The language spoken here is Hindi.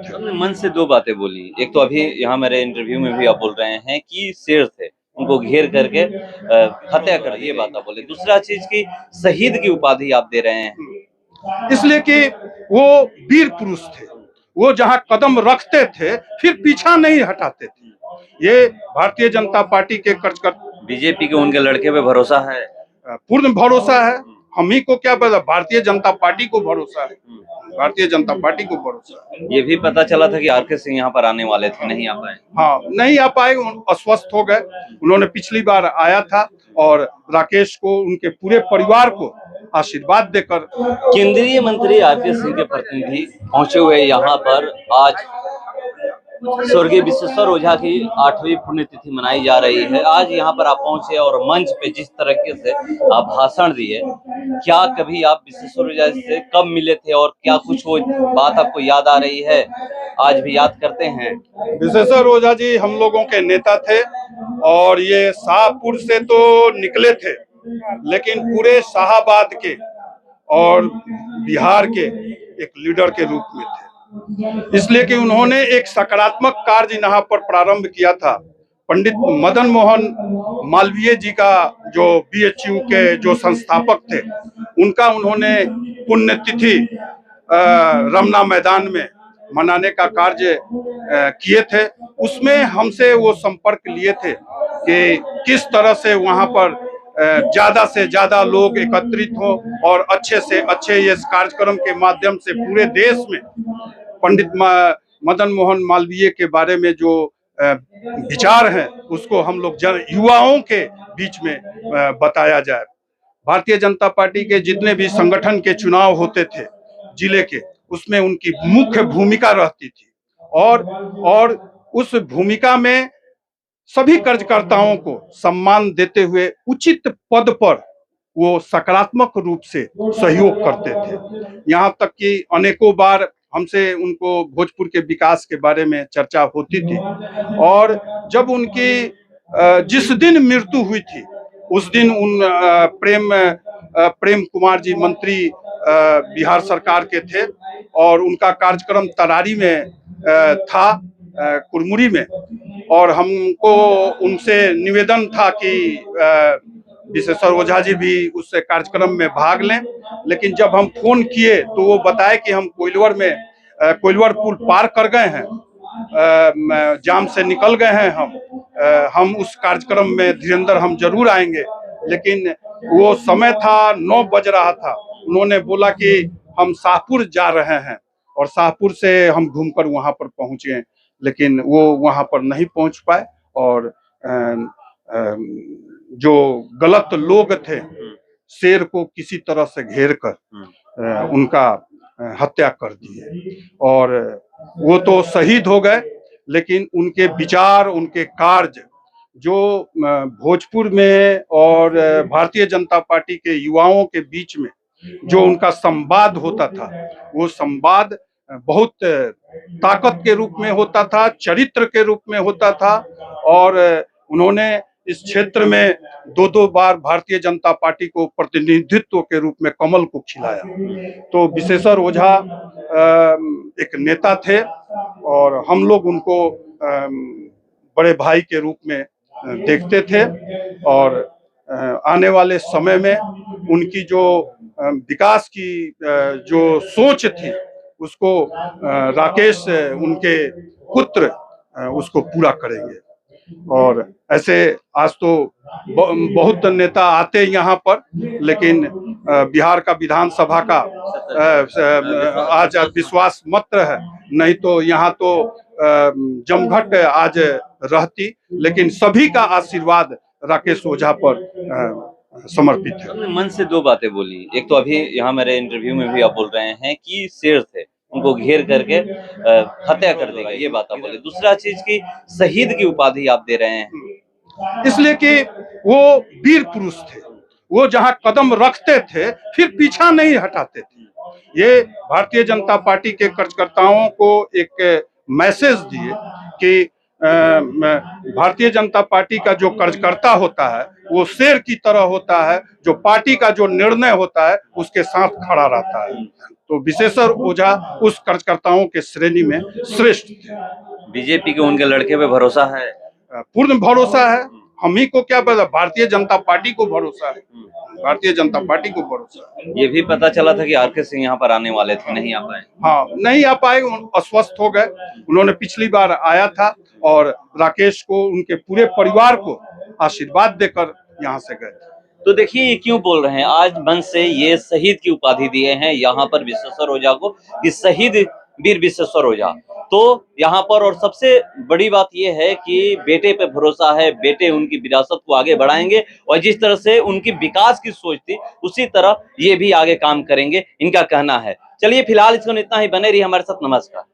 थे। अपने मन से दो बातें बोली। एक तो अभी यहाँ मेरे इंटरव्यू में भी आप बोल रहे हैं कि शेर थे, उनको घेर करके हत्या कर दी, ये बात आप बोले। दूसरा चीज की शहीद की उपाधि आप दे रहे हैं। इसलिए कि वो वीर पुरुष थे, वो जहां कदम रखते थे फिर पीछा नहीं हटाते थे। ये भारतीय जनता पार्टी के कार्यकर्ता, बीजेपी के उनके लड़के पे भरोसा है? पूर्ण भरोसा है। हम ही को क्या पता, भारतीय जनता पार्टी को भरोसा है, भारतीय जनता पार्टी को भरोसा है। ये भी पता चला था कि आर.के. सिंह यहाँ पर आने वाले थे, नहीं आ पाए। हाँ, नहीं आ पाए, अस्वस्थ हो गए। उन्होंने पिछली बार आया था और राकेश को, उनके पूरे परिवार को आशीर्वाद देकर। केंद्रीय मंत्री आर.के. सिंह के प्रतिनिधि पहुंचे हुए यहाँ पर आज स्वर्गीय विश्वेश्वर ओझा की 8वीं पुण्यतिथि मनाई जा रही है। आज यहाँ पर आप पहुंचे और मंच पे जिस तरीके से आप भाषण दिए, क्या कभी आप विश्वेश्वर ओझा से कब मिले थे और क्या कुछ वो बात आपको याद आ रही है, आज भी याद करते हैं? विश्वेश्वर ओझा जी हम लोगों के नेता थे और ये शाहपुर से तो निकले थे, लेकिन पूरे शाहाबाद के और बिहार के एक लीडर के रूप में थे, इसलिए कि उन्होंने एक सकारात्मक कार्य यहाँ पर प्रारंभ किया था। पंडित मदन मोहन मालवीय जी का, जो बीएचयू के जो संस्थापक थे, उनका उन्होंने पुण्यतिथि रमना मैदान में मनाने का कार्य किए थे। उसमें हमसे वो संपर्क लिए थे कि किस तरह से वहाँ पर ज्यादा से ज्यादा लोग एकत्रित हो और अच्छे से अच्छे इस कार्यक्रम के माध्यम से पूरे देश में पंडित मदन मोहन मालवीय के बारे में जो विचार हैं उसको हम लोग युवाओं के बीच में बताया जाए। भारतीय जनता पार्टी के जितने भी संगठन के चुनाव होते थे जिले के, उसमें उनकी मुख्य भूमिका रहती थी और उस भूमिका में सभी कार्यकर्ताओं को सम्मान देते हुए उचित पद पर वो सकारात्मक रूप से सहयोग करते थे। यहाँ तक कि अनेकों बार हमसे उनको भोजपुर के विकास के बारे में चर्चा होती थी और जब उनकी जिस दिन मृत्यु हुई थी उस दिन उन प्रेम कुमार जी मंत्री बिहार सरकार के थे और उनका कार्यक्रम तरारी में था, कुरमुरी में, और हमको उनसे निवेदन था कि विश्वेश्वर ओझा जी भी उस कार्यक्रम में भाग लें, लेकिन जब हम फोन किए तो वो बताए कि हम कोइलवर पुल पार कर गए हैं, जाम से निकल गए हैं, हम उस कार्यक्रम में धीरेन्द्र हम जरूर आएंगे। लेकिन वो समय था 9 बज रहा था, उन्होंने बोला कि हम शाहपुर जा रहे हैं और शाहपुर से हम घूमकर वहां पर पहुंचे, लेकिन वो वहां पर नहीं पहुंच पाए और जो गलत लोग थे शेर को किसी तरह से घेर कर उनका हत्या कर दिए और वो तो शहीद हो गए, लेकिन उनके विचार, उनके कार्य जो भोजपुर में और भारतीय जनता पार्टी के युवाओं के बीच में जो उनका संवाद होता था, वो संवाद बहुत ताकत के रूप में होता था, चरित्र के रूप में होता था और उन्होंने इस क्षेत्र में 2 बार भारतीय जनता पार्टी को प्रतिनिधित्व के रूप में कमल को खिलाया। तो विश्वेश्वर ओझा एक नेता थे और हम लोग उनको बड़े भाई के रूप में देखते थे और आने वाले समय में उनकी जो विकास की जो सोच थी उसको राकेश, उनके पुत्र, उसको पूरा करेंगे। और ऐसे आज तो बहुत नेता आते यहाँ पर, लेकिन बिहार का विधानसभा का आज विश्वास मत है, नहीं तो यहाँ तो जमघट आज रहती, लेकिन सभी का आशीर्वाद राकेश ओझा पर समर्पित है। अपने मन से दो बातें बोली। एक तो अभी यहाँ मेरे इंटरव्यू में भी आप बोल रहे हैं कि शेर थे, उनको घेर करके हत्या कर दी गई, ये बात आप बोले। दूसरा चीज की शहीद की उपाधि आप दे रहे हैं, इसलिए कि वो वीर पुरुष थे, वो जहां कदम रखते थे फिर पीछा नहीं हटाते थे। ये भारतीय जनता पार्टी के कार्यकर्ताओं को एक मैसेज दिए कि भारतीय जनता पार्टी का जो कार्यकर्ता होता है वो शेर की तरह होता है, जो पार्टी का जो निर्णय होता है उसके साथ खड़ा रहता है। तो विशेश्वर ओझा उस कार्यकर्ताओं के श्रेणी में श्रेष्ठ थे। बीजेपी के उनके लड़के पे भरोसा है? पूर्ण भरोसा है। हम ही को क्या पता, भारतीय जनता पार्टी को भरोसा है, भारतीय जनता पार्टी को भरोसा है। ये भी पता चला था कि आर.के. सिंह यहाँ पर आने वाले थे, नहीं आ पाए। हाँ, नहीं आ पाए, अस्वस्थ हो गए। उन्होंने पिछली बार आया था और राकेश को, उनके पूरे परिवार को आशीर्वाद देकर यहाँ से गए। तो देखिए ये क्यों बोल रहे हैं, आज मंच से ये शहीद की उपाधि दिए हैं यहाँ पर विश्वेश्वर ओझा को, कि शहीद वीर विश्वेश्वर ओझा। तो यहाँ पर और सबसे बड़ी बात ये है कि बेटे पे भरोसा है, बेटे उनकी विरासत को आगे बढ़ाएंगे और जिस तरह से उनकी विकास की सोच थी उसी तरह ये भी आगे काम करेंगे, इनका कहना है। चलिए फिलहाल इसको इतना ही, बने रहिए हमारे साथ, नमस्कार।